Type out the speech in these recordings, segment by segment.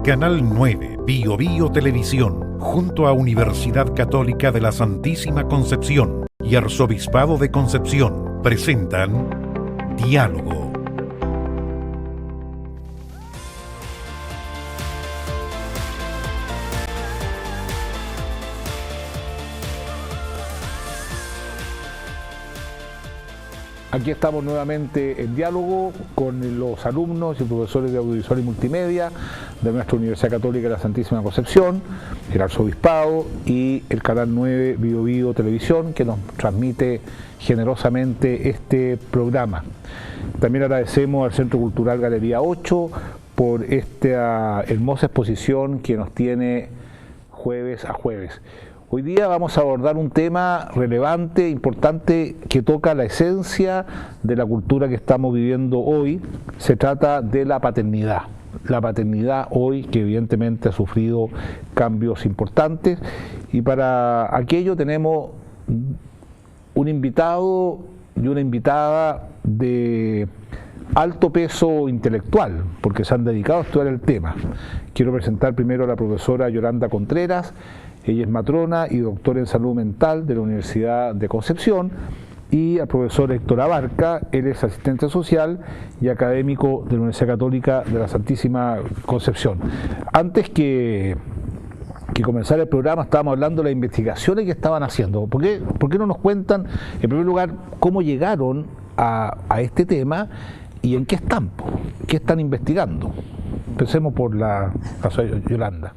Canal 9 Bio Bio Televisión, junto a Universidad Católica de la Santísima Concepción y Arzobispado de Concepción, presentan Diálogo. Aquí estamos nuevamente en diálogo con los alumnos y profesores de audiovisual y multimedia de nuestra Universidad Católica de la Santísima Concepción, el Arzobispado y el Canal 9 Bio Bio Televisión, que nos transmite generosamente este programa. También agradecemos al Centro Cultural Galería 8 por esta hermosa exposición que nos tiene jueves a jueves. Hoy día vamos a abordar un tema relevante, importante, que toca la esencia de la cultura que estamos viviendo hoy. Se trata de la paternidad. La paternidad hoy, que evidentemente ha sufrido cambios importantes, y para aquello tenemos un invitado y una invitada de alto peso intelectual, porque se han dedicado a estudiar el tema. Quiero presentar primero a la profesora Yolanda Contreras. Ella es matrona y doctora en salud mental de la Universidad de Concepción, y al profesor Héctor Abarca. Él es asistente social y académico de la Universidad Católica de la Santísima Concepción. Antes que comenzar el programa estábamos hablando de las investigaciones que estaban haciendo. ¿Por qué no nos cuentan, en primer lugar, cómo llegaron a este tema y en qué están? ¿Qué están investigando? Empecemos por la Yolanda.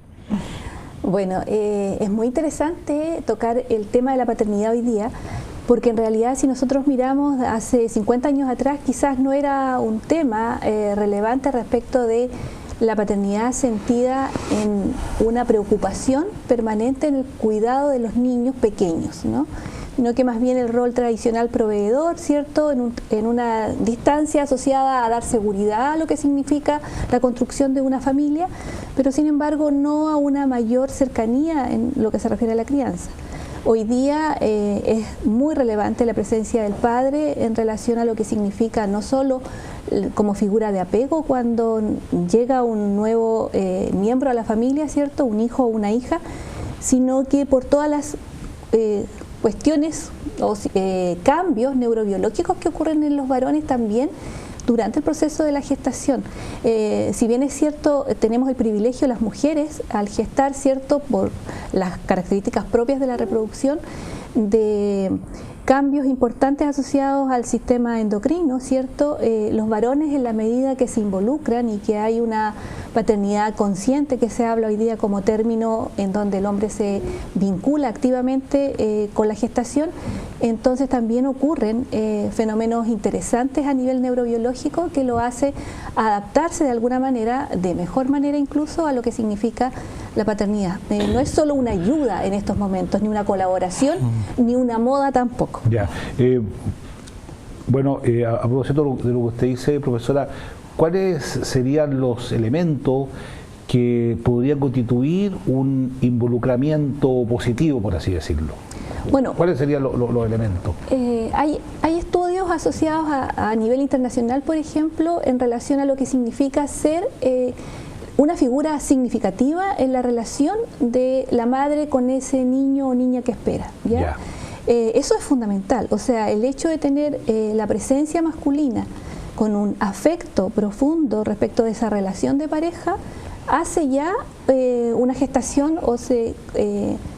Bueno, es muy interesante tocar el tema de la paternidad hoy día, porque en realidad si nosotros miramos hace 50 años atrás quizás no era un tema relevante respecto de la paternidad sentida en una preocupación permanente en el cuidado de los niños pequeños, ¿no? Sino que más bien el rol tradicional proveedor, ¿cierto?, en una distancia asociada a dar seguridad a lo que significa la construcción de una familia, pero sin embargo no a una mayor cercanía en lo que se refiere a la crianza. Hoy día es muy relevante la presencia del padre en relación a lo que significa no solo como figura de apego cuando llega un nuevo miembro a la familia, ¿cierto?, un hijo o una hija, sino que por todas las cuestiones o cambios neurobiológicos que ocurren en los varones también durante el proceso de la gestación. Si bien es cierto, tenemos el privilegio las mujeres al gestar, ¿cierto?, por las características propias de la reproducción, de cambios importantes asociados al sistema endocrino, ¿cierto? Los varones, en la medida que se involucran y que hay una paternidad consciente, que se habla hoy día como término en donde el hombre se vincula activamente con la gestación, entonces también ocurren fenómenos interesantes a nivel neurobiológico que lo hace adaptarse de alguna manera, de mejor manera incluso, a lo que significa la paternidad. No es solo una ayuda en estos momentos, ni una colaboración, ni una moda tampoco. Ya. Bueno, a propósito de lo que usted dice, profesora, ¿cuáles serían los elementos que podrían constituir un involucramiento positivo, por así decirlo? Bueno, ¿cuáles serían los elementos? Hay estudios asociados a nivel internacional, por ejemplo, en relación a lo que significa ser una figura significativa en la relación de la madre con ese niño o niña que espera, ¿ya? Yeah. Eso es fundamental, o sea, el hecho de tener la presencia masculina con un afecto profundo respecto de esa relación de pareja hace ya una gestación o se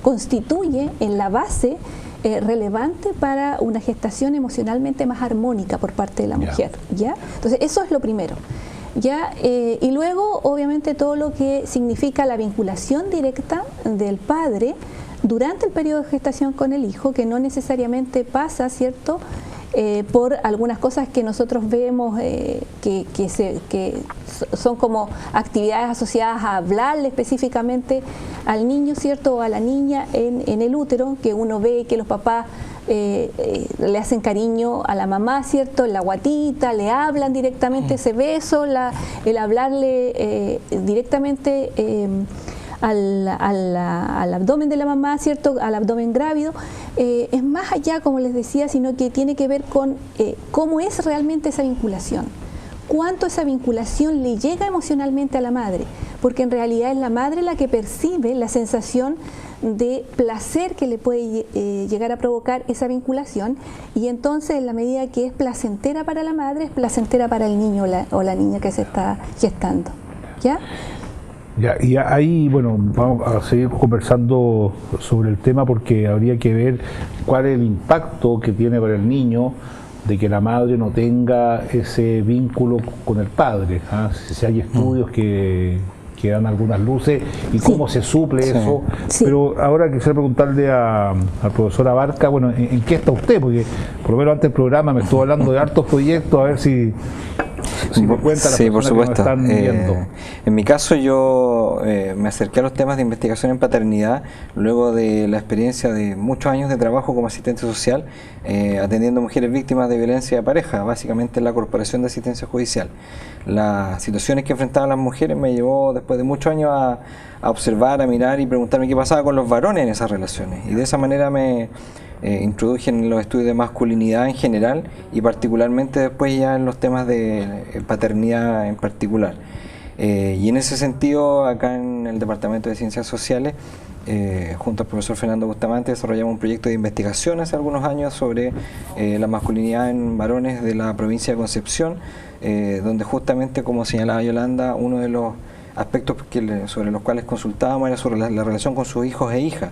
constituye en la base relevante para una gestación emocionalmente más armónica por parte de la mujer, ¿ya? Entonces eso es lo primero. ¿Ya? Y luego obviamente todo lo que significa la vinculación directa del padre durante el periodo de gestación con el hijo, que no necesariamente pasa, ¿cierto?, por algunas cosas que nosotros vemos que son como actividades asociadas a hablarle específicamente al niño, ¿cierto?, o a la niña en el útero, que uno ve que los papás le hacen cariño a la mamá, ¿cierto?, en la guatita, le hablan directamente ese beso, el hablarle directamente al abdomen de la mamá, ¿cierto?, al abdomen grávido, es más allá, como les decía, sino que tiene que ver con cómo es realmente esa vinculación. cuánto esa vinculación le llega emocionalmente a la madre, porque en realidad es la madre la que percibe la sensación de placer que le puede llegar a provocar esa vinculación, y entonces en la medida que es placentera para la madre, es placentera para el niño o la niña que se está gestando. ¿Ya? Ya, y ahí, bueno, vamos a seguir conversando sobre el tema, porque habría que ver cuál es el impacto que tiene para el niño de que la madre no tenga ese vínculo con el padre, ¿ah? Si hay estudios que dan algunas luces y cómo se suple eso. Pero ahora quisiera preguntarle al profesor Abarca, bueno, ¿en qué está usted? Porque por lo menos antes del programa me estuvo hablando de hartos proyectos, a ver si me cuenta la sí, por supuesto. Que nos están viendo. En mi caso yo me acerqué a los temas de investigación en paternidad luego de la experiencia de muchos años de trabajo como asistente social, atendiendo mujeres víctimas de violencia de pareja, básicamente en la Corporación de Asistencia Judicial. Las situaciones que enfrentaban las mujeres me llevó después de muchos años a observar, a mirar y preguntarme qué pasaba con los varones en esas relaciones, y de esa manera me introduje en los estudios de masculinidad en general y particularmente después ya en los temas de paternidad en particular. Y en ese sentido, acá en el Departamento de Ciencias Sociales, junto al profesor Fernando Bustamante, desarrollamos un proyecto de investigación hace algunos años sobre la masculinidad en varones de la provincia de Concepción, donde justamente, como señalaba Yolanda, uno de los aspectos sobre los cuales consultábamos era sobre la relación con sus hijos e hijas,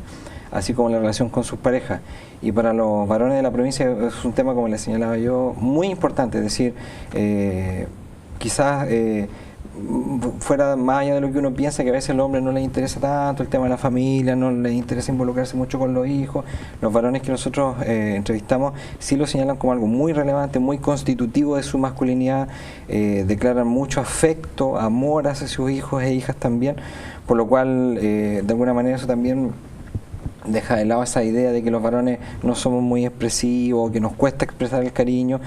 así como la relación con sus parejas. Y para los varones de la provincia es un tema, como les señalaba yo, muy importante, es decir, quizás fuera más allá de lo que uno piensa, que a veces al hombre no le interesa tanto el tema de la familia, no le interesa involucrarse mucho con los hijos. Los varones que nosotros entrevistamos sí lo señalan como algo muy relevante, muy constitutivo de su masculinidad, declaran mucho afecto, amor hacia sus hijos e hijas también, por lo cual de alguna manera eso también deja de lado esa idea de que los varones no somos muy expresivos, que nos cuesta expresar el cariño.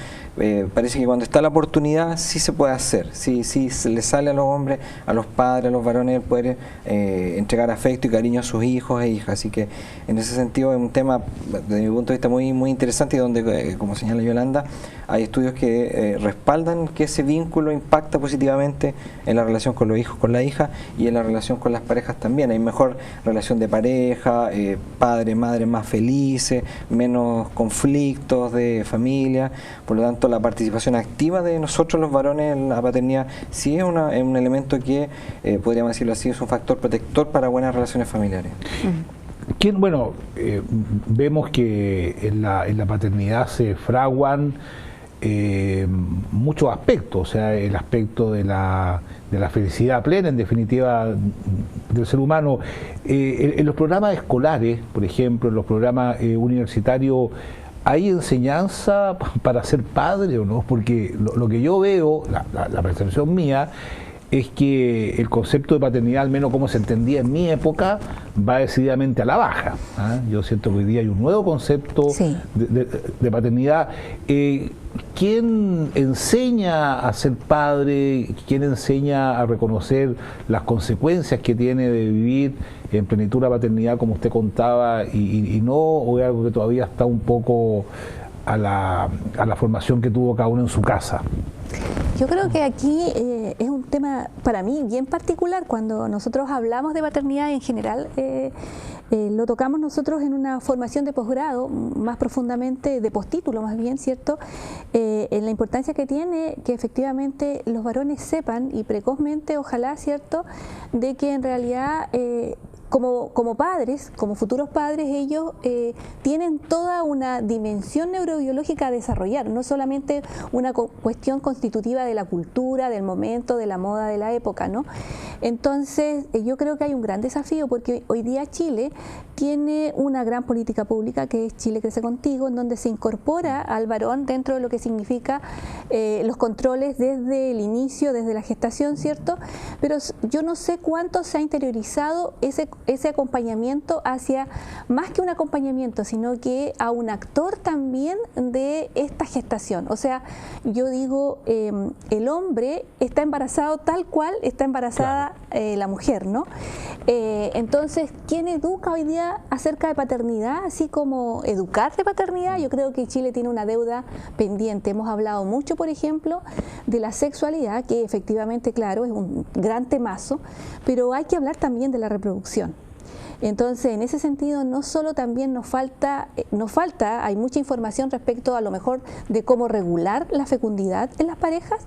Parece que cuando está la oportunidad sí se puede hacer, sí se le sale a los hombres, a los padres, a los varones el poder entregar afecto y cariño a sus hijos e hijas. Así que en ese sentido es un tema desde mi punto de vista muy, muy interesante, y donde, como señala Yolanda, hay estudios que respaldan que ese vínculo impacta positivamente en la relación con los hijos, con la hija, y en la relación con las parejas también. Hay mejor relación de pareja, padre, madre más felices, menos conflictos de familia. Por lo tanto, la participación activa de nosotros los varones en la paternidad sí es un elemento que, podríamos decirlo así, es un factor protector para buenas relaciones familiares. Bueno, vemos que en la paternidad se fraguan muchos aspectos, o sea, el aspecto de la felicidad plena, en definitiva, del ser humano. En los programas escolares, por ejemplo, en los programas universitarios, ¿hay enseñanza para ser padre o no? Porque lo que yo veo, la percepción mía, es que el concepto de paternidad, al menos como se entendía en mi época, va decididamente a la baja. Yo siento que hoy día hay un nuevo concepto de paternidad. ¿Quién enseña a ser padre? ¿Quién enseña a reconocer las consecuencias que tiene de vivir en plenitud la paternidad, como usted contaba, y no, o es algo que todavía está un poco a la formación que tuvo cada uno en su casa? Yo creo que aquí es un tema para mí bien particular. Cuando nosotros hablamos de paternidad en general, lo tocamos nosotros en una formación de posgrado, más profundamente de postítulo más bien, ¿cierto? En la importancia que tiene que efectivamente los varones sepan, y precozmente ojalá, ¿cierto?, de que en realidad como padres, como futuros padres, ellos tienen toda una dimensión neurobiológica a desarrollar, no solamente una cuestión constitutiva de la cultura, del momento, de la moda, de la época, ¿no? Entonces, yo creo que hay un gran desafío, porque hoy día Chile tiene una gran política pública, que es Chile Crece Contigo, en donde se incorpora al varón dentro de lo que significa los controles desde el inicio, desde la gestación, ¿cierto? Pero yo no sé cuánto se ha interiorizado ese acompañamiento hacia, más que un acompañamiento, sino que a un actor también de esta gestación. O sea, yo digo, el hombre está embarazado tal cual está embarazada la mujer, ¿no? Entonces, ¿quién educa hoy día acerca de paternidad? Así como educar de paternidad, yo creo que Chile tiene una deuda pendiente. Hemos hablado mucho, por ejemplo, de la sexualidad, que efectivamente, claro, es un gran temazo, pero hay que hablar también de la reproducción. Entonces, en ese sentido, no solo también nos falta, hay mucha información respecto a lo mejor de cómo regular la fecundidad en las parejas,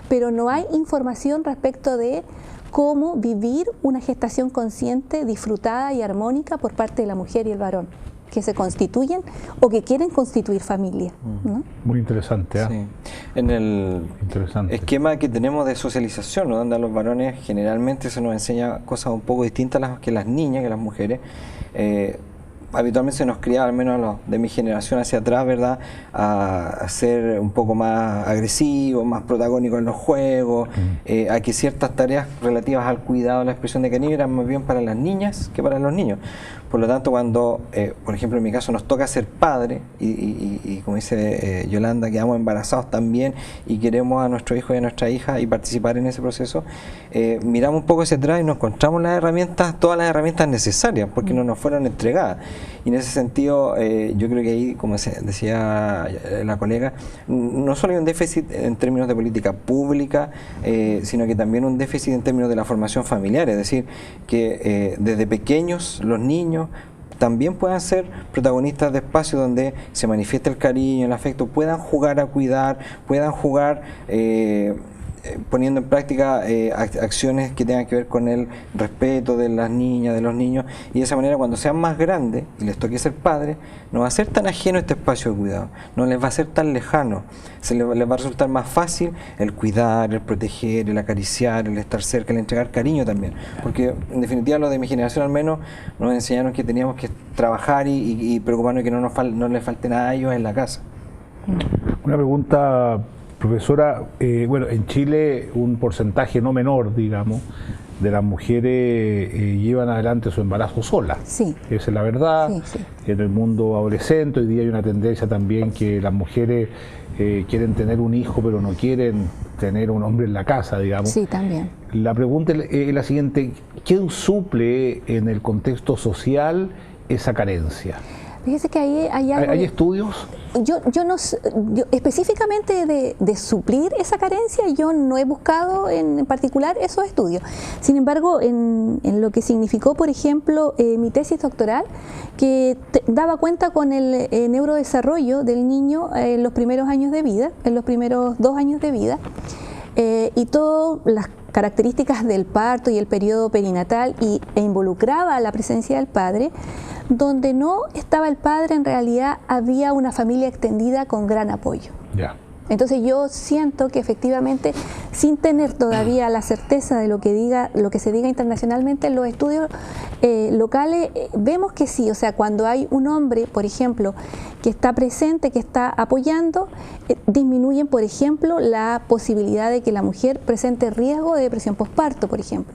pero no hay información respecto de cómo vivir una gestación consciente, disfrutada y armónica por parte de la mujer y el varón, que se constituyen o que quieren constituir familia, ¿no? Muy interesante, ¿eh? Sí. En el esquema que tenemos de socialización, ¿no?, donde a los varones generalmente se nos enseña cosas un poco distintas que las niñas, que las mujeres, habitualmente se nos cría, al menos los de mi generación hacia atrás, ¿verdad?, a ser un poco más agresivos, más protagónicos en los juegos, a que ciertas tareas relativas al cuidado, la expresión de cariño eran más bien para las niñas que para los niños. Por lo tanto, cuando, por ejemplo, en mi caso nos toca ser padre y como dice Yolanda, quedamos embarazados también y queremos a nuestro hijo y a nuestra hija y participar en ese proceso, miramos un poco hacia atrás y nos encontramos las herramientas, todas las herramientas necesarias, porque no nos fueron entregadas. Y en ese sentido, yo creo que ahí, como decía la colega, no solo hay un déficit en términos de política pública, sino que también un déficit en términos de la formación familiar, es decir, que desde pequeños los niños también puedan ser protagonistas de espacios donde se manifiesta el cariño, el afecto, puedan jugar a cuidar, puedan jugar poniendo en práctica acciones que tengan que ver con el respeto de las niñas, de los niños, y de esa manera cuando sean más grandes y les toque ser padres, no va a ser tan ajeno este espacio de cuidado, no les va a ser tan lejano, les va a resultar más fácil el cuidar, el proteger, el acariciar, el estar cerca, el entregar cariño también, porque en definitiva los de mi generación al menos nos enseñaron que teníamos que trabajar y preocuparnos de que no les falte nada a ellos en la casa. Una pregunta, profesora, bueno, en Chile un porcentaje no menor, digamos, de las mujeres llevan adelante su embarazo solas. Sí. Esa es la verdad. Sí, sí. En el mundo adolescente hoy día hay una tendencia también que las mujeres quieren tener un hijo pero no quieren tener un hombre en la casa, digamos. Sí, también. La pregunta es la siguiente: ¿quién suple en el contexto social esa carencia? Fíjese que ahí hay algo... ¿Hay estudios? Yo específicamente de suplir esa carencia, yo no he buscado en particular esos estudios. Sin embargo, en lo que significó, por ejemplo, mi tesis doctoral, que daba cuenta con el neurodesarrollo del niño en los primeros años de vida, en los primeros 2 años de vida, y todas las características del parto y el periodo perinatal e involucraba la presencia del padre. Donde no estaba el padre, en realidad había una familia extendida con gran apoyo. Ya. Entonces yo siento que efectivamente, sin tener todavía la certeza de lo que se diga internacionalmente en los estudios locales, vemos que sí. O sea, cuando hay un hombre, por ejemplo, que está presente, que está apoyando, disminuyen, por ejemplo, la posibilidad de que la mujer presente riesgo de depresión posparto, por ejemplo.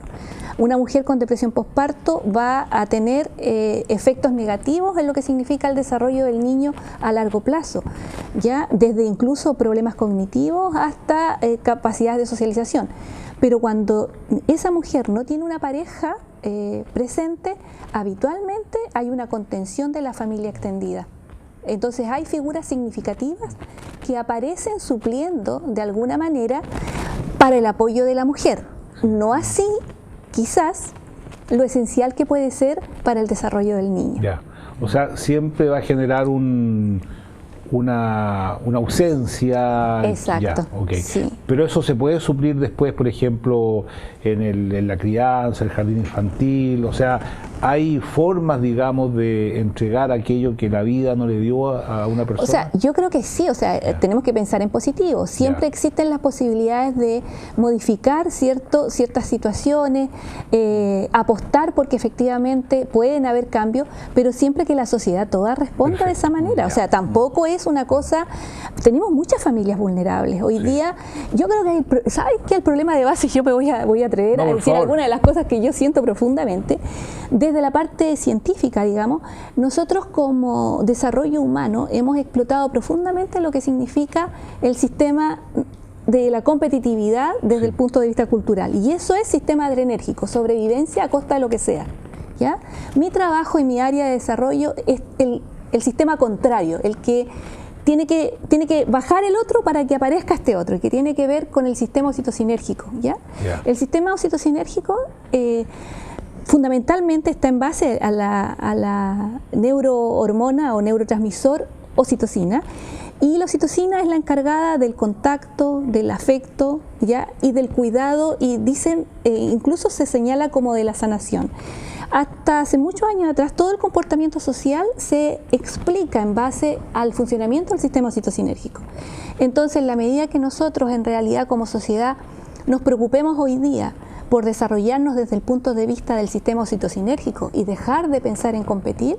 Una mujer con depresión posparto va a tener efectos negativos en lo que significa el desarrollo del niño a largo plazo, ya desde incluso problemas cognitivos hasta capacidades de socialización. Pero cuando esa mujer no tiene una pareja presente, habitualmente hay una contención de la familia extendida. Entonces hay figuras significativas que aparecen supliendo de alguna manera para el apoyo de la mujer. No así, quizás, lo esencial que puede ser para el desarrollo del niño. Ya. O sea, siempre va a generar una ausencia. Exacto. Ya, okay. Sí. Pero eso se puede suplir después, por ejemplo, en la crianza, el jardín infantil. O sea, hay formas, digamos, de entregar aquello que la vida no le dio a una persona. O sea, yo creo que sí. O sea, tenemos que pensar en positivo. Siempre existen las posibilidades de modificar ciertas situaciones, apostar porque efectivamente pueden haber cambios, pero siempre que la sociedad toda responda de esa manera. O sea, tampoco es una cosa... Tenemos muchas familias vulnerables. Hoy día, yo creo que ¿sabes qué? El problema de base, yo me voy a atrever a decir algunas de las cosas que yo siento profundamente. Desde desde la parte científica, digamos, nosotros como desarrollo humano hemos explotado profundamente lo que significa el sistema de la competitividad desde el punto de vista cultural. Y eso es sistema adrenérgico, sobrevivencia a costa de lo que sea. ¿Ya? Mi trabajo y mi área de desarrollo es el sistema contrario, el que tiene que bajar el otro para que aparezca este otro, el que tiene que ver con el sistema oxitocinérgico. ¿Ya? El sistema oxitocinérgico fundamentalmente está en base a la neurohormona o neurotransmisor oxitocina, y la oxitocina es la encargada del contacto, del afecto, ¿ya? Y del cuidado, y dicen, incluso se señala como de la sanación. Hasta hace muchos años atrás todo el comportamiento social se explica en base al funcionamiento del sistema oxitocinérgico. Entonces, en la medida que nosotros en realidad como sociedad nos preocupemos hoy día por desarrollarnos desde el punto de vista del sistema oxitocinérgico y dejar de pensar en competir,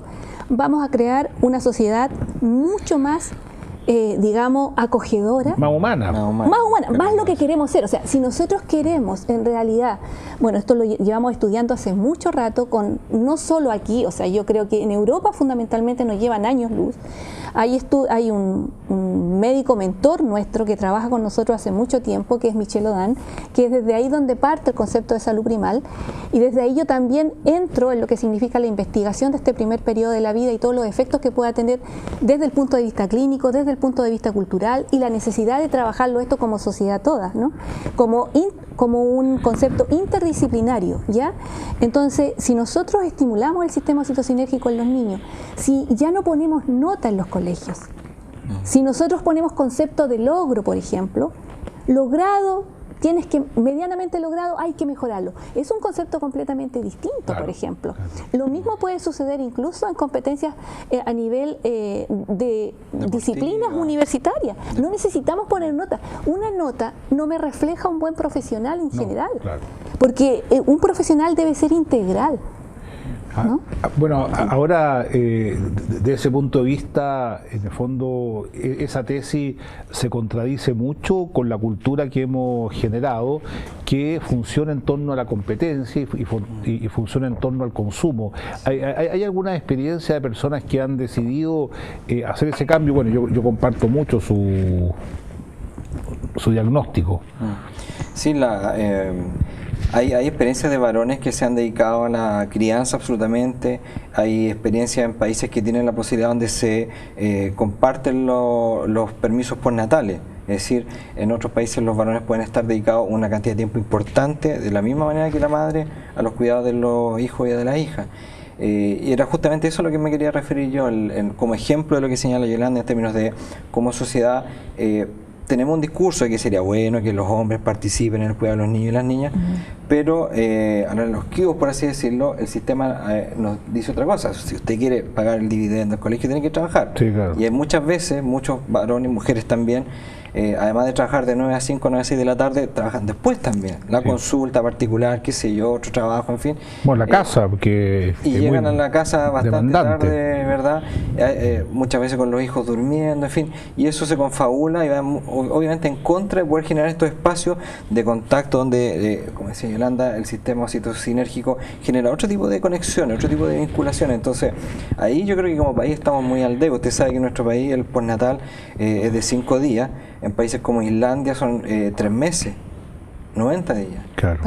vamos a crear una sociedad mucho más digamos, acogedora. Más humana. Más lo que queremos ser. O sea, si nosotros queremos, en realidad, bueno, esto lo llevamos estudiando hace mucho rato, no solo aquí, o sea, yo creo que en Europa fundamentalmente nos llevan años luz. Hay un médico mentor nuestro que trabaja con nosotros hace mucho tiempo, que es Michel Odan, que es desde ahí donde parte el concepto de salud primal, y desde ahí yo también entro en lo que significa la investigación de este primer periodo de la vida y todos los efectos que pueda tener desde el punto de vista clínico, desde el punto de vista cultural, y la necesidad de trabajarlo esto como sociedad toda, ¿no? Como un concepto interdisciplinario, ¿ya? Entonces, si nosotros estimulamos el sistema oxitocinérgico en los niños, si ya no ponemos nota en los colegios, si nosotros ponemos concepto de logro, por ejemplo, logrado, medianamente logrado, hay que mejorarlo. Es un concepto completamente distinto, claro, por ejemplo. Lo mismo puede suceder incluso en competencias a nivel de disciplinas universitarias. No necesitamos poner nota. Una nota no me refleja un buen profesional en general, claro, porque un profesional debe ser integral. ¿No? Bueno, ahora de ese punto de vista, en el fondo, esa tesis se contradice mucho con la cultura que hemos generado, que funciona en torno a la competencia y funciona en torno al consumo. ¿Hay alguna experiencia de personas que han decidido hacer ese cambio? Bueno, yo comparto mucho su diagnóstico. Sí, hay experiencias de varones que se han dedicado a la crianza absolutamente. Hay experiencias en países que tienen la posibilidad donde se comparten los permisos postnatales. Es decir, en otros países los varones pueden estar dedicados una cantidad de tiempo importante, de la misma manera que la madre, a los cuidados de los hijos y de las hijas. Y era justamente eso a lo que me quería referir yo, como ejemplo de lo que señala Yolanda en términos de cómo sociedad tenemos un discurso de que sería bueno que los hombres participen en el cuidado de los niños y las niñas, pero a los quibos, por así decirlo, el sistema nos dice otra cosa. Si usted quiere pagar el dividendo del colegio, tiene que trabajar. Sí, claro. Y hay muchas veces, muchos varones y mujeres también, además de trabajar de 9 a 5, 9 a 6 de la tarde, trabajan después también. La consulta particular, qué sé yo, otro trabajo, en fin. Bueno, la casa, porque... Y llegan a la casa bastante tarde, ¿verdad? Muchas veces con los hijos durmiendo, en fin. Y eso se confabula y va obviamente en contra de poder generar estos espacios de contacto donde, como decía Yolanda, el sistema oxitocinérgico genera otro tipo de conexiones, otro tipo de vinculaciones. Entonces, ahí yo creo que como país estamos muy al debe. Usted sabe que en nuestro país el postnatal es de 5 días. En países como Islandia son 3 meses, 90 días. Claro.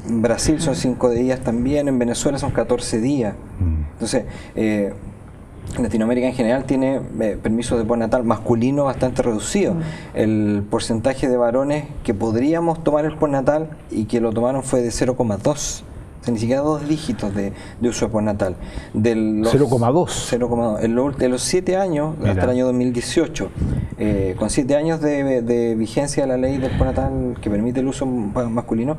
En Brasil son 5 días también, en Venezuela son 14 días. Entonces, Latinoamérica en general tiene permisos de postnatal masculino bastante reducido. El porcentaje de varones que podríamos tomar el postnatal y que lo tomaron fue de 0,2. O sea, ni siquiera 2 dígitos de uso de postnatal. 0,2. De los 7 años, mira, hasta el año 2018, con 7 años de vigencia de la ley del postnatal que permite el uso masculino,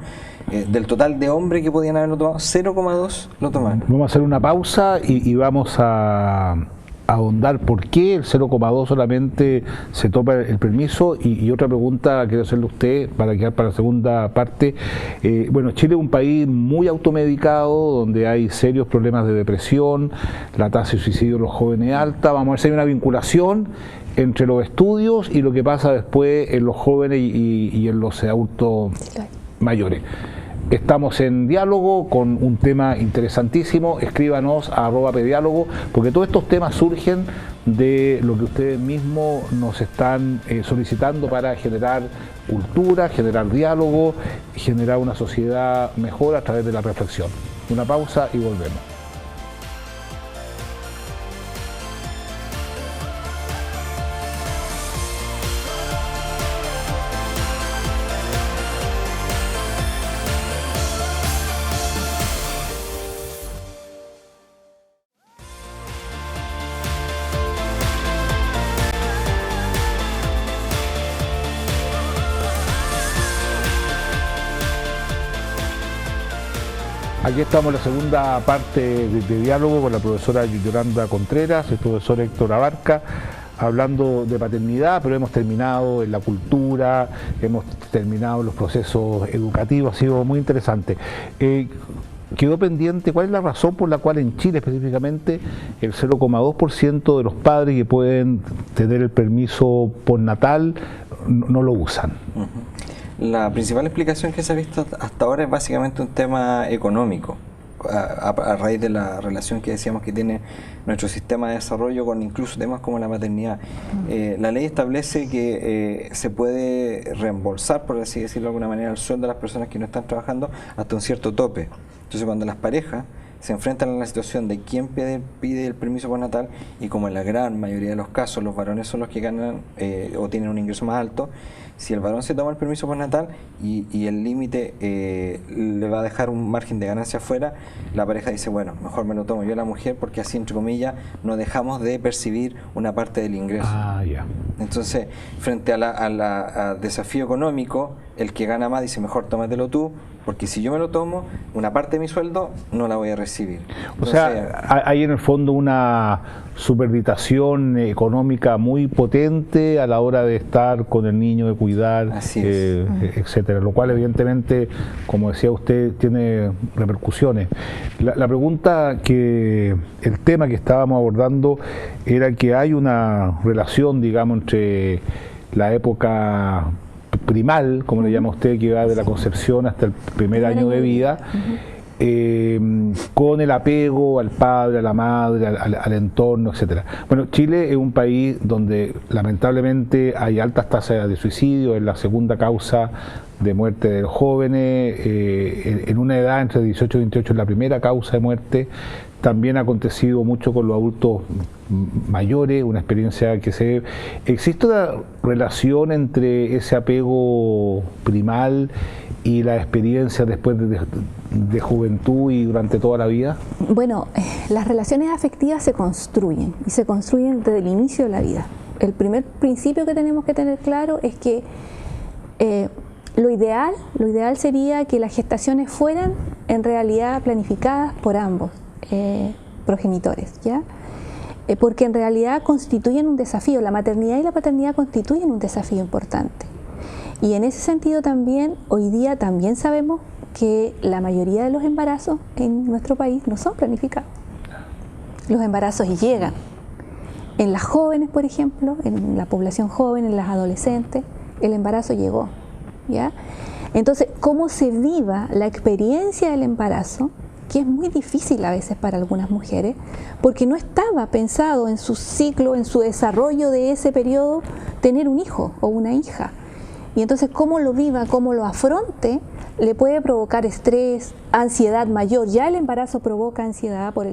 del total de hombres que podían haberlo tomado, 0,2 lo tomaron. Vamos a hacer una pausa y vamos a ahondar por qué el 0,2 solamente se toma el permiso. Y otra pregunta quiero hacerle a usted para quedar para la segunda parte. Bueno, Chile es un país muy automedicado, donde hay serios problemas de depresión, la tasa de suicidio de los jóvenes es alta. Vamos a ver si hay una vinculación entre los estudios y lo que pasa después en los jóvenes y en los adultos mayores. Estamos en diálogo con un tema interesantísimo. Escríbanos a @pediálogo, porque todos estos temas surgen de lo que ustedes mismos nos están solicitando para generar cultura, generar diálogo, generar una sociedad mejor a través de la reflexión. Una pausa y volvemos. Aquí estamos en la segunda parte de diálogo con la profesora Yolanda Contreras, el profesor Héctor Abarca, hablando de paternidad, pero hemos terminado en la cultura, hemos terminado en los procesos educativos, ha sido muy interesante. Quedó pendiente, ¿cuál es la razón por la cual en Chile específicamente el 0,2% de los padres que pueden tener el permiso postnatal no lo usan? La principal explicación que se ha visto hasta ahora es básicamente un tema económico, a raíz de la relación que decíamos que tiene nuestro sistema de desarrollo con incluso temas como la maternidad. La ley establece que se puede reembolsar, por así decirlo de alguna manera, el sueldo de las personas que no están trabajando hasta un cierto tope. Entonces, cuando las parejas se enfrentan a la situación de quién pide el permiso postnatal, y como en la gran mayoría de los casos los varones son los que ganan o tienen un ingreso más alto, si el varón se toma el permiso postnatal y el límite le va a dejar un margen de ganancia afuera, la pareja dice, bueno, mejor me lo tomo yo la mujer, porque así, entre comillas, no dejamos de percibir una parte del ingreso. Entonces, frente al desafío económico, el que gana más dice, mejor tómatelo tú, porque si yo me lo tomo, una parte de mi sueldo no la voy a recibir. O sea, hay en el fondo una superditación económica muy potente a la hora de estar con el niño, de cuidar, etcétera, lo cual evidentemente, como decía usted, tiene repercusiones. La pregunta el tema que estábamos abordando era que hay una relación, digamos, entre la época primal, como le llama usted, que va de la concepción hasta el primer año de vida, con el apego al padre, a la madre, al entorno, etcétera. Bueno, Chile es un país donde lamentablemente hay altas tasas de suicidio, es la segunda causa de muerte de los jóvenes, en una edad entre 18 y 28 es la primera causa de muerte. También ha acontecido mucho con los adultos mayores, una experiencia que se ve. ¿Existe una relación entre ese apego primal y la experiencia después de juventud y durante toda la vida? Bueno, las relaciones afectivas se construyen, y se construyen desde el inicio de la vida. El primer principio que tenemos que tener claro es que lo ideal sería que las gestaciones fueran en realidad planificadas por ambos progenitores, ¿ya? Porque en realidad constituyen un desafío, la maternidad y la paternidad constituyen un desafío importante. Y en ese sentido también, hoy día también sabemos que la mayoría de los embarazos en nuestro país no son planificados. Los embarazos llegan. En las jóvenes, por ejemplo, en la población joven, en las adolescentes, el embarazo llegó, ¿ya? Entonces, cómo se viva la experiencia del embarazo, que es muy difícil a veces para algunas mujeres, porque no estaba pensado en su ciclo, en su desarrollo de ese periodo, tener un hijo o una hija. Y entonces cómo lo viva, cómo lo afronte, le puede provocar estrés, ansiedad mayor. Ya el embarazo provoca ansiedad por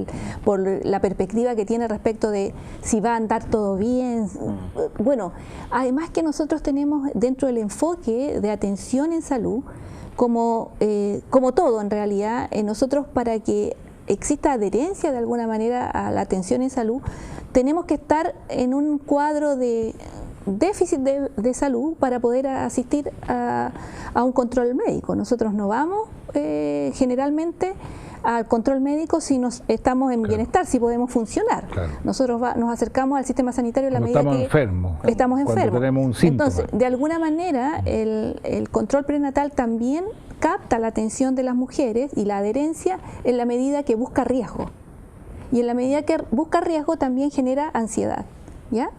la perspectiva que tiene respecto de si va a andar todo bien. Bueno, además que nosotros tenemos dentro del enfoque de atención en salud, como todo en realidad, nosotros para que exista adherencia de alguna manera a la atención en salud, tenemos que estar en un cuadro de déficit de salud para poder asistir a un control médico. Nosotros no vamos generalmente al control médico si estamos en bienestar, si podemos funcionar. Nosotros nos acercamos al sistema sanitario en la medida que estamos enfermos. Tenemos un síntoma. Entonces, de alguna manera, el control prenatal también capta la atención de las mujeres y la adherencia en la medida que busca riesgo. Y en la medida que busca riesgo también genera ansiedad, ¿ya?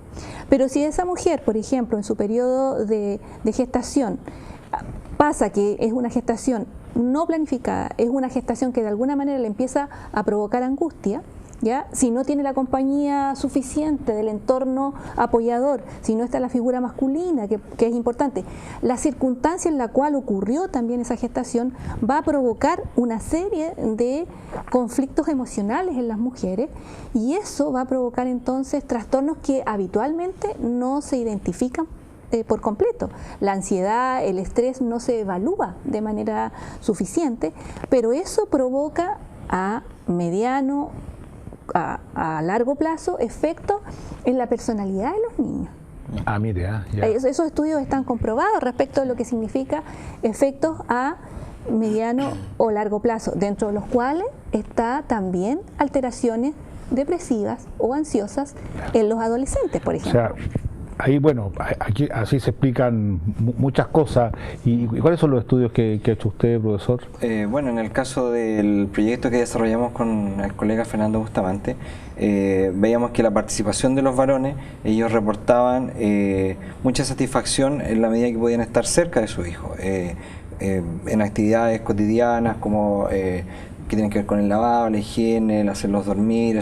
Pero si esa mujer, por ejemplo, en su periodo de gestación, pasa que es una gestación no planificada, es una gestación que de alguna manera le empieza a provocar angustia, ¿ya? Si no tiene la compañía suficiente del entorno apoyador, si no está la figura masculina, que es importante, la circunstancia en la cual ocurrió también esa gestación va a provocar una serie de conflictos emocionales en las mujeres, y eso va a provocar entonces trastornos que habitualmente no se identifican por completo. La ansiedad, el estrés no se evalúa de manera suficiente, pero eso provoca a mediano, a largo plazo, efectos en la personalidad de los niños. Ah, mire, ya. Esos estudios están comprobados respecto de lo que significa efectos a mediano o largo plazo, dentro de los cuales está también alteraciones depresivas o ansiosas en los adolescentes, por ejemplo. O sea, ahí, bueno, aquí así se explican muchas cosas. ¿Y cuáles son los estudios que ha hecho usted, profesor? Bueno, en el caso del proyecto que desarrollamos con el colega Fernando Bustamante, veíamos que la participación de los varones, ellos reportaban mucha satisfacción en la medida que podían estar cerca de su hijo, en actividades cotidianas como que tienen que ver con el lavado, la higiene, el hacerlos dormir,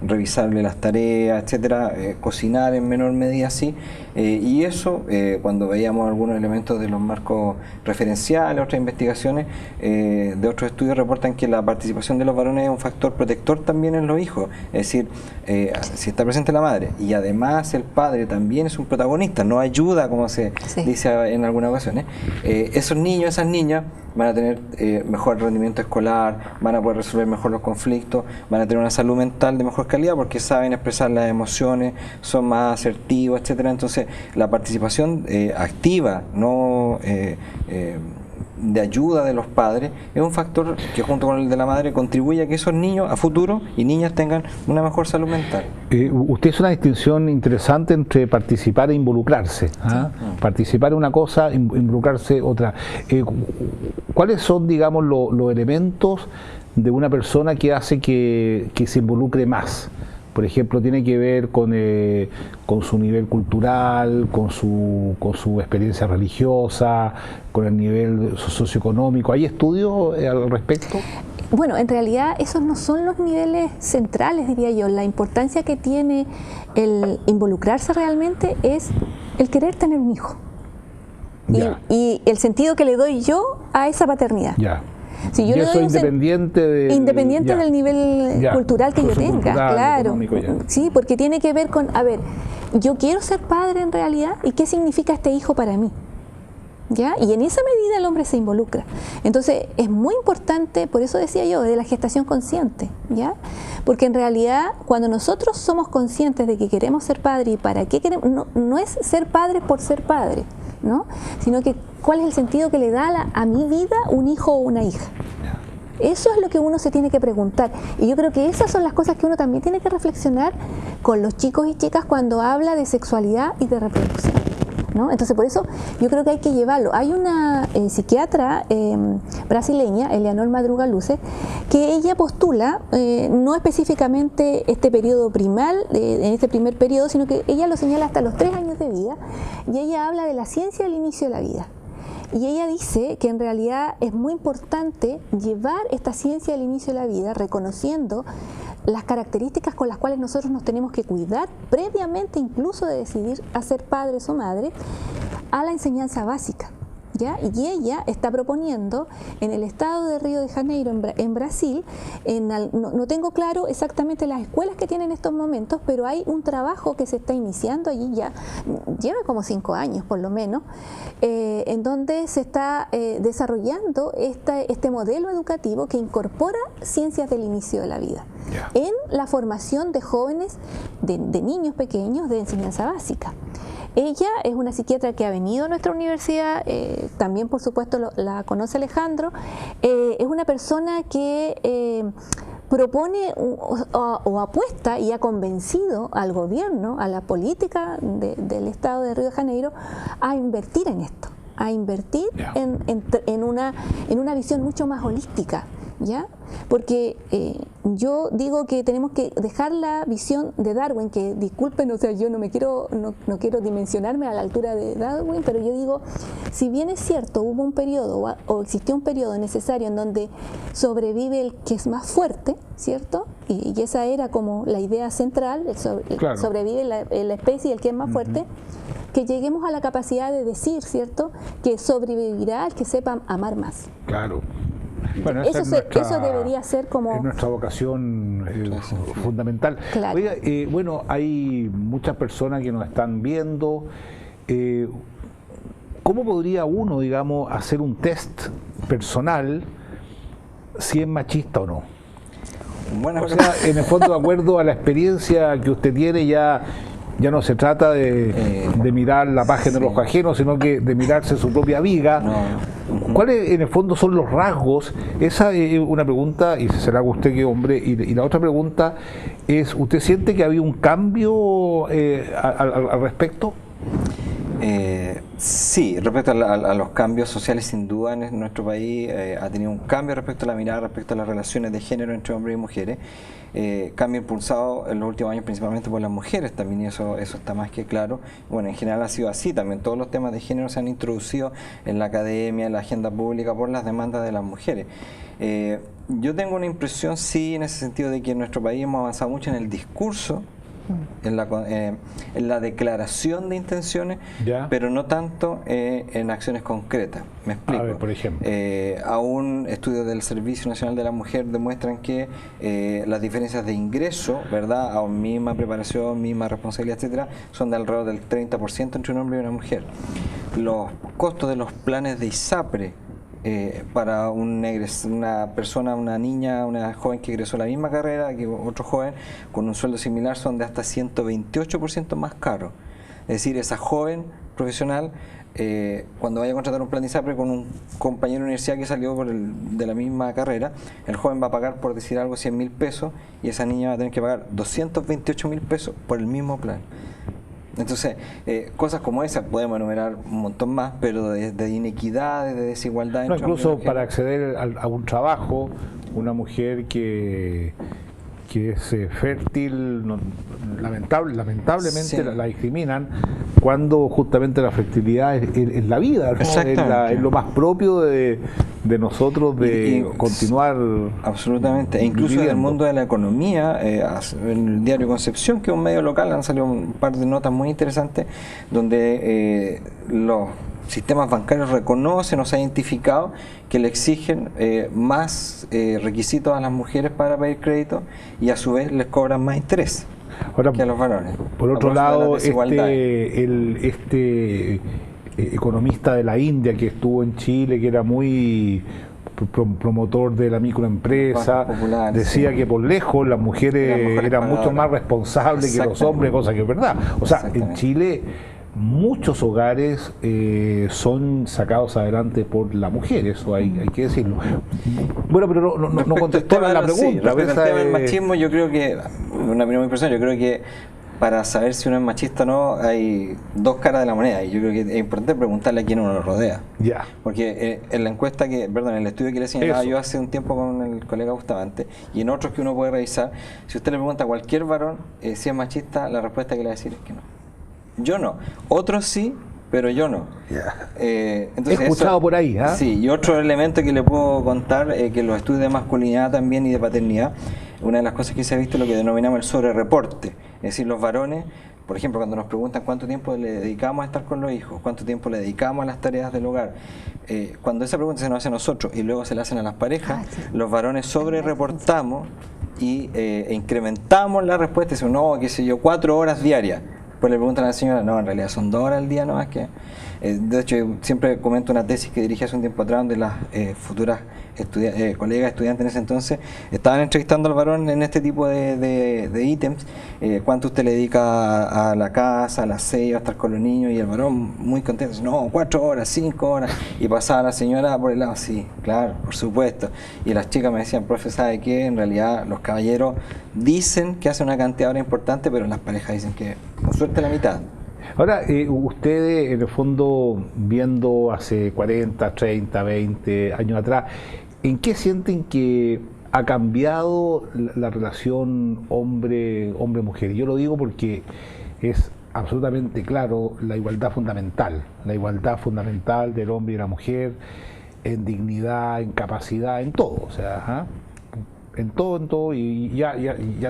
revisarle las tareas, etcétera, cocinar en menor medida, sí. Y eso, cuando veíamos algunos elementos de los marcos referenciales, otras investigaciones de otros estudios reportan que la participación de los varones es un factor protector también en los hijos. Es decir, si está presente la madre y además el padre también es un protagonista, no ayuda, como se dice en algunas ocasiones, esos niños, esas niñas van a tener mejor rendimiento escolar, van a poder resolver mejor los conflictos, van a tener una salud mental de mejor calidad porque saben expresar las emociones, son más asertivos, etcétera. Entonces, la participación activa, no de ayuda de los padres, es un factor que junto con el de la madre contribuye a que esos niños a futuro y niñas tengan una mejor salud mental. Usted hizo una distinción interesante entre participar e involucrarse. ¿Ah? Sí. Participar es una cosa, involucrarse otra. ¿Cuáles son, digamos, los elementos de una persona que hace que se involucre más? Por ejemplo, tiene que ver con su nivel cultural, con su experiencia religiosa, con el nivel socioeconómico. ¿Hay estudios al respecto? Bueno, en realidad esos no son los niveles centrales, diría yo. La importancia que tiene el involucrarse realmente es el querer tener un hijo. Y el sentido que le doy yo a esa paternidad. Ya. Si yo y eso independiente del nivel cultural que yo tenga, claro. Sí, porque tiene que ver con, a ver, yo quiero ser padre en realidad, ¿y qué significa este hijo para mí? ¿Ya? Y en esa medida el hombre se involucra. Entonces es muy importante, por eso decía yo, de la gestación consciente, ¿ya? Porque en realidad cuando nosotros somos conscientes de que queremos ser padre y para qué queremos, no es ser padre por ser padre, ¿no? Sino que cuál es el sentido que le da a mi vida un hijo o una hija. Eso es lo que uno se tiene que preguntar. Y yo creo que esas son las cosas que uno también tiene que reflexionar con los chicos y chicas cuando habla de sexualidad y de reproducción, ¿no? Entonces por eso yo creo que hay que llevarlo. Hay una psiquiatra brasileña, Eleanor Madruga Luce, que ella postula no específicamente este periodo primal, en este primer periodo, sino que ella lo señala hasta los 3 años de vida, y ella habla de la ciencia del inicio de la vida. Y ella dice que en realidad es muy importante llevar esta ciencia del inicio de la vida reconociendo las características con las cuales nosotros nos tenemos que cuidar previamente incluso de decidir a ser padres o madres, a la enseñanza básica, ¿ya? Y ella está proponiendo en el estado de Río de Janeiro, en Brasil, no tengo claro exactamente las escuelas que tienen en estos momentos, pero hay un trabajo que se está iniciando allí ya, lleva como 5 años por lo menos, en donde se está desarrollando este modelo educativo que incorpora ciencias del inicio de la vida en la formación de jóvenes, de niños pequeños de enseñanza básica. Ella es una psiquiatra que ha venido a nuestra universidad, también por supuesto la conoce Alejandro, es una persona que propone o apuesta y ha convencido al gobierno, a la política del estado de Río de Janeiro a invertir en esto, a invertir en una visión mucho más holística ¿ya? Porque yo digo que tenemos que dejar la visión de Darwin, que disculpen, o sea, yo no quiero dimensionarme a la altura de Darwin, pero yo digo, si bien es cierto, hubo un periodo o existió un periodo necesario en donde sobrevive el que es más fuerte, ¿cierto? Y esa era como la idea central, Claro. sobrevive la especie el que es más fuerte, que lleguemos a la capacidad de decir, ¿cierto?, que sobrevivirá el que sepa amar más. Claro. Bueno, eso debería ser como... Es nuestra vocación fundamental. Claro. Oiga, bueno, hay muchas personas que nos están viendo. ¿Cómo podría uno, digamos, hacer un test personal si es machista o no? Bueno, O sea, en el fondo, de acuerdo a la experiencia que usted tiene, ya no se trata de mirar la página de los ajenos, sino que de mirarse su propia viga. no. ¿Cuáles en el fondo son los rasgos? Esa es una pregunta, y se la haga usted que hombre, y la otra pregunta es, ¿usted siente que ha habido un cambio al respecto? Sí, respecto a los cambios sociales, sin duda en nuestro país ha tenido un cambio respecto a la mirada, respecto a las relaciones de género entre hombres y mujeres. Cambio impulsado en los últimos años principalmente por las mujeres también, y eso está más que claro. Bueno, en general ha sido así, también todos los temas de género se han introducido en la academia, en la agenda pública por las demandas de las mujeres. Yo tengo una impresión, sí, en ese sentido, de que en nuestro país hemos avanzado mucho en el discurso, en la declaración de intenciones, ¿Ya? pero no tanto en acciones concretas. Me explico. A ver, por ejemplo. Aún estudios del Servicio Nacional de la Mujer demuestran que las diferencias de ingreso, ¿verdad?, a misma preparación, misma responsabilidad, etcétera, son de alrededor del 30% entre un hombre y una mujer. Los costos de los planes de ISAPRE para una persona, una niña, una joven que egresó a la misma carrera que otro joven con un sueldo similar son de hasta 128% más caros. Es decir, esa joven profesional, cuando vaya a contratar un plan de ISAPRE con un compañero de universidad que salió de la misma carrera, el joven va a pagar, por decir algo, 100.000 pesos, y esa niña va a tener que pagar 228.000 pesos por el mismo plan. Entonces, cosas como esas podemos enumerar un montón más, pero de inequidades, de desigualdad. No, incluso para acceder a un trabajo, una mujer que es fértil, lamentablemente Sí. la discriminan, cuando justamente la fertilidad es la vida, ¿no? Es lo más propio de nosotros de continuar. Absolutamente, e incluso en el mundo de la economía, en el diario Concepción, que es un medio local, han salido un par de notas muy interesantes donde los sistemas bancarios reconocen o se ha identificado que le exigen más requisitos a las mujeres para pedir crédito, y a su vez les cobran más interés Ahora, que a los varones. por otro lado, este economista de la India que estuvo en Chile, que era muy promotor de la microempresa, decía que por lejos las mujeres eran mucho más responsables que los hombres, cosa que es verdad. O sea, en Chile muchos hogares son sacados adelante por la mujer, eso hay que decirlo. Bueno, pero no contestó la pregunta. Sí, respecto al tema del machismo, yo creo que, una opinión muy personal, yo creo que para saber si uno es machista o no hay dos caras de la moneda, y yo creo que es importante preguntarle a quién uno lo rodea. Ya. Porque en la encuesta en el estudio que le señalaba yo hace un tiempo con el colega Bustamante, y en otros que uno puede revisar, si usted le pregunta a cualquier varón si es machista, la respuesta que le va a decir es que no. Yo no. Otros sí, pero yo no. He Entonces escuchado por ahí. Sí, y otro elemento que le puedo contar, que los estudios de masculinidad también y de paternidad, una de las cosas que se ha visto es lo que denominamos el sobrereporte. Es decir, los varones, por ejemplo, cuando nos preguntan cuánto tiempo le dedicamos a estar con los hijos, cuánto tiempo le dedicamos a las tareas del hogar, cuando esa pregunta se nos hace a nosotros y luego se la hacen a las parejas, los varones sobrereportamos y incrementamos la respuesta. Decimos, no, qué sé yo, 4 horas diarias. Pues le preguntan a la señora, no, en realidad son 2 horas al día, no más que... de hecho, yo siempre comento una tesis que dirigí hace un tiempo atrás, donde las futuras colegas estudiantes en ese entonces estaban entrevistando al varón en este tipo de ítems. ¿Cuánto usted le dedica a la casa, al aseo, a estar con los niños? Y el varón muy contento, no, 4 horas, 5 horas. Y pasaba la señora por el lado, sí, claro, por supuesto. Y las chicas me decían, profe, ¿sabe qué? En realidad los caballeros dicen que hacen una cantidad de horas importante, pero las parejas dicen que con suerte la mitad. Ahora, ustedes en el fondo, viendo hace 40, 30, 20 años atrás, ¿En qué sienten que ha cambiado la relación hombre-mujer? Yo lo digo porque es absolutamente claro la igualdad fundamental del hombre y la mujer, en dignidad, en capacidad, en todo, o sea, en todo, y ya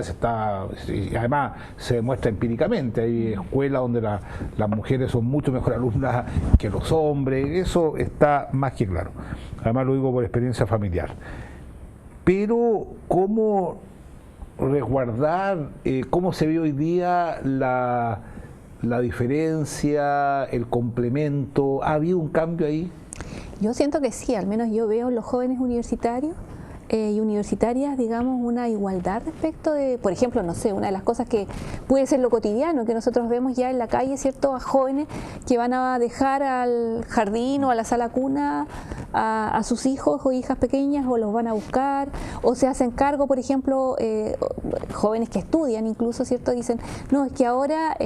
se está, y además se demuestra empíricamente. Hay escuelas donde las mujeres son mucho mejor alumnas que los hombres, eso está más que claro, además lo digo por experiencia familiar. Pero ¿cómo resguardar, cómo se ve hoy día la diferencia, el complemento? ¿Ha habido un cambio ahí? Yo siento que sí, al menos yo veo en los jóvenes universitarios y universitarias, digamos, una igualdad respecto de, por ejemplo, no sé, una de las cosas que puede ser lo cotidiano, que nosotros vemos ya en la calle, ¿cierto?, a jóvenes que van a dejar al jardín o a la sala cuna a sus hijos o hijas pequeñas, o los van a buscar, o se hacen cargo, por ejemplo, jóvenes que estudian incluso, ¿cierto?, dicen, no, es que ahora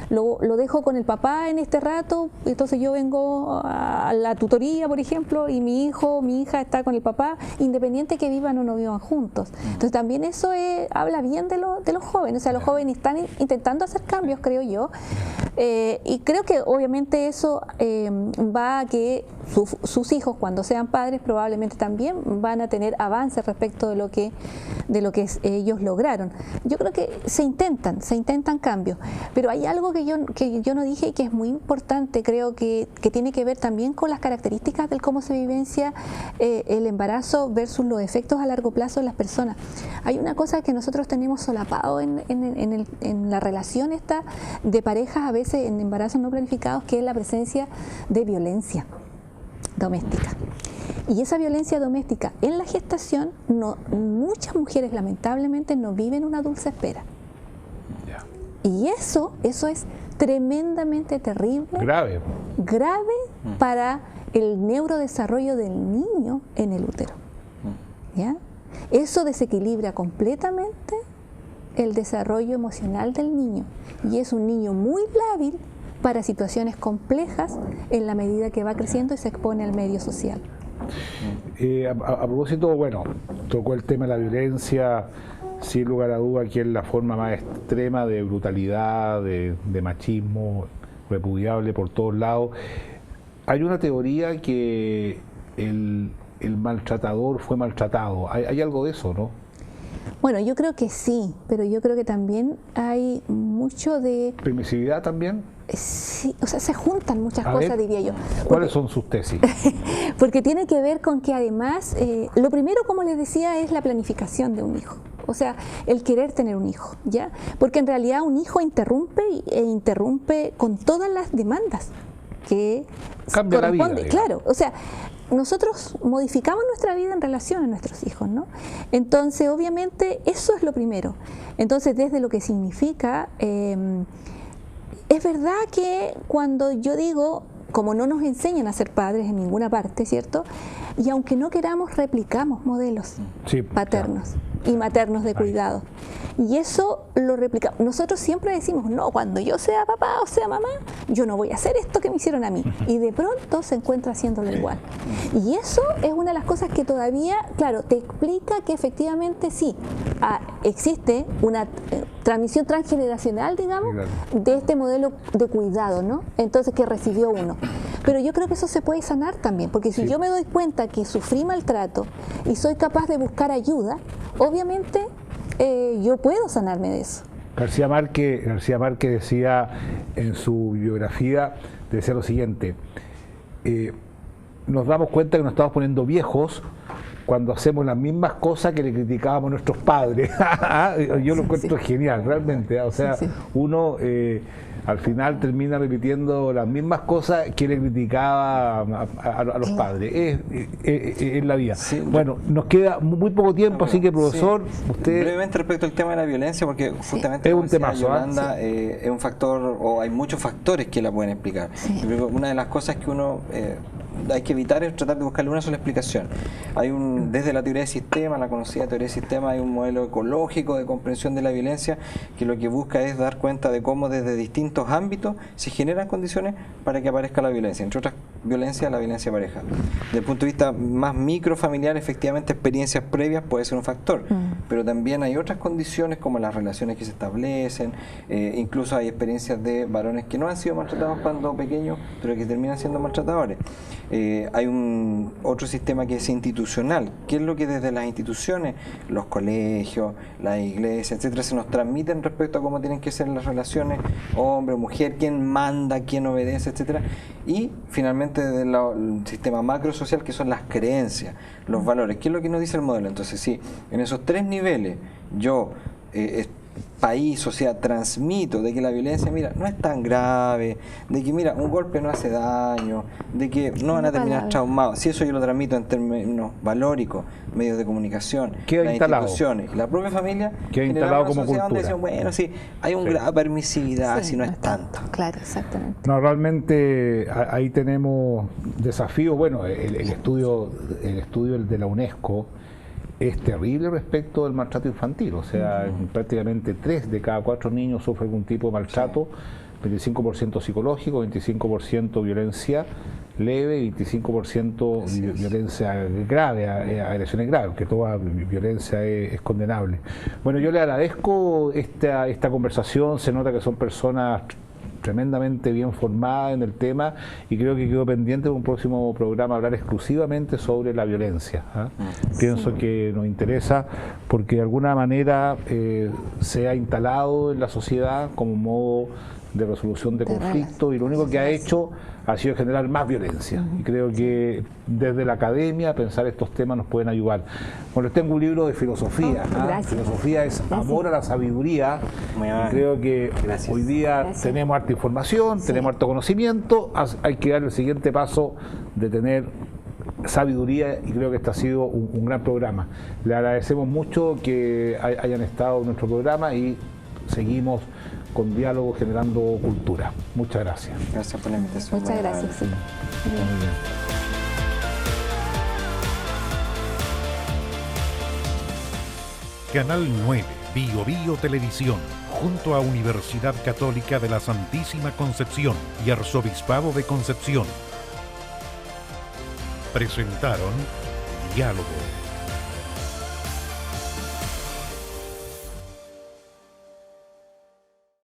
lo dejo con el papá en este rato, entonces yo vengo a la tutoría, por ejemplo, y mi hijo, mi hija está con el papá, independiente que vivan o no vivan juntos. Entonces también eso habla bien de los jóvenes, o sea, los jóvenes están intentando hacer cambios, creo yo, y creo que obviamente eso va a que sus hijos, cuando sean padres, probablemente también van a tener avances respecto de lo que ellos lograron. Yo creo que se intentan cambios, pero hay algo que yo no dije y que es muy importante, creo que tiene que ver también con las características del cómo se vivencia el embarazo versus los efectos a largo plazo de las personas. Hay una cosa que nosotros tenemos solapado en la relación esta de parejas, a veces en embarazos no planificados, que es la presencia de violencia doméstica. Y esa violencia doméstica en la gestación, muchas mujeres lamentablemente no viven una dulce espera. Y eso es tremendamente terrible, grave para el neurodesarrollo del niño en el útero. ¿Ya? Eso desequilibra completamente el desarrollo emocional del niño, y es un niño muy lábil para situaciones complejas en la medida que va creciendo y se expone al medio social. A propósito, bueno, tocó el tema de la violencia, sin lugar a duda que es la forma más extrema de brutalidad, de machismo, repudiable por todos lados. Hay una teoría que el maltratador fue maltratado. ¿Hay algo de eso, no? Bueno, yo creo que sí, pero yo creo que también hay mucho de... ¿Permisividad también? Sí, o sea, se juntan muchas cosas, diría yo. ¿Cuáles son sus tesis? Porque tiene que ver con que además, lo primero, como les decía, es la planificación de un hijo. O sea, el querer tener un hijo, ¿ya? Porque en realidad un hijo interrumpe con todas las demandas que cambia la vida, claro, o sea, nosotros modificamos nuestra vida en relación a nuestros hijos, ¿no? Entonces, obviamente, eso es lo primero. Entonces, desde lo que significa, es verdad que cuando yo digo, como no nos enseñan a ser padres en ninguna parte, ¿cierto? Y aunque no queramos, replicamos modelos paternos y maternos de cuidado. Y eso lo replicamos. Nosotros siempre decimos, no, cuando yo sea papá o sea mamá, yo no voy a hacer esto que me hicieron a mí. Y de pronto se encuentra haciéndolo igual. Y eso es una de las cosas que todavía, claro, te explica que efectivamente sí, existe una transmisión transgeneracional, digamos, de este modelo de cuidado, ¿no? Entonces, que recibió uno. Pero yo creo que eso se puede sanar también, porque si yo me doy cuenta que sufrí maltrato y soy capaz de buscar ayuda, obviamente yo puedo sanarme de eso. García Márquez decía en su biografía, decía lo siguiente: nos damos cuenta que nos estamos poniendo viejos cuando hacemos las mismas cosas que le criticábamos a nuestros padres. Yo lo encuentro genial, realmente. O sea, uno al final termina repitiendo las mismas cosas que le criticaba a los padres. Es la vida. Bueno, nos queda muy poco tiempo, así que, profesor, usted... Brevemente respecto al tema de la violencia, porque justamente es un temazo, Yolanda, es un factor, o hay muchos factores que la pueden explicar. Una de las cosas que uno hay que evitar es tratar de buscarle una sola explicación. Desde la teoría de sistema, la conocida teoría de sistema, hay un modelo ecológico de comprensión de la violencia que lo que busca es dar cuenta de cómo desde distintos ámbitos se generan condiciones para que aparezca la violencia. Entre otras violencia a la violencia de pareja. Desde el punto de vista más microfamiliar, efectivamente, experiencias previas puede ser un factor, pero también hay otras condiciones como las relaciones que se establecen, incluso hay experiencias de varones que no han sido maltratados cuando pequeños, pero que terminan siendo maltratadores. Hay otro sistema que es institucional, que es lo que desde las instituciones, los colegios, las iglesias, etcétera, se nos transmiten respecto a cómo tienen que ser las relaciones hombre, mujer, quién manda, quién obedece, etcétera. Y finalmente desde el sistema macrosocial, que son las creencias, los valores, ¿qué es lo que nos dice el modelo? Entonces, sí, en esos tres niveles yo país, sociedad, transmito de que la violencia, mira, no es tan grave, de que, mira, un golpe no hace daño, de que no van a terminar traumados. Si eso yo lo transmito en términos valóricos, medios de comunicación, queda las instalado. Instituciones y la propia familia, queda instalado como cultura. Donde decimos, bueno, sí, hay un grado de permisividad, si no es tanto. Claro, exactamente. No, realmente ahí tenemos desafíos. Bueno, el estudio de la UNESCO es terrible respecto del maltrato infantil, o sea, prácticamente 3 de cada 4 niños sufren algún tipo de maltrato, 25% psicológico, 25% violencia leve y 25% violencia grave, agresiones graves, que toda violencia es condenable. Bueno, yo le agradezco esta conversación, se nota que son personas tremendamente bien formada en el tema y creo que quedó pendiente de un próximo programa hablar exclusivamente sobre la violencia. Pienso que nos interesa porque de alguna manera se ha instalado en la sociedad como modo de resolución de conflictos y lo único que ha hecho ha sido generar más violencia. Y creo que desde la academia pensar estos temas nos pueden ayudar. Bueno, les tengo un libro de filosofía. Filosofía es amor a la sabiduría. Y creo que hoy día tenemos harta información, tenemos harto conocimiento, hay que dar el siguiente paso de tener sabiduría y creo que este ha sido un gran programa. Le agradecemos mucho que hayan estado en nuestro programa y seguimos con diálogo generando cultura. Muchas gracias. Gracias por la invitación. Muchas gracias. Sí. Muy bien. Canal 9, Bio Bio Televisión, junto a Universidad Católica de la Santísima Concepción y Arzobispado de Concepción, presentaron Diálogo.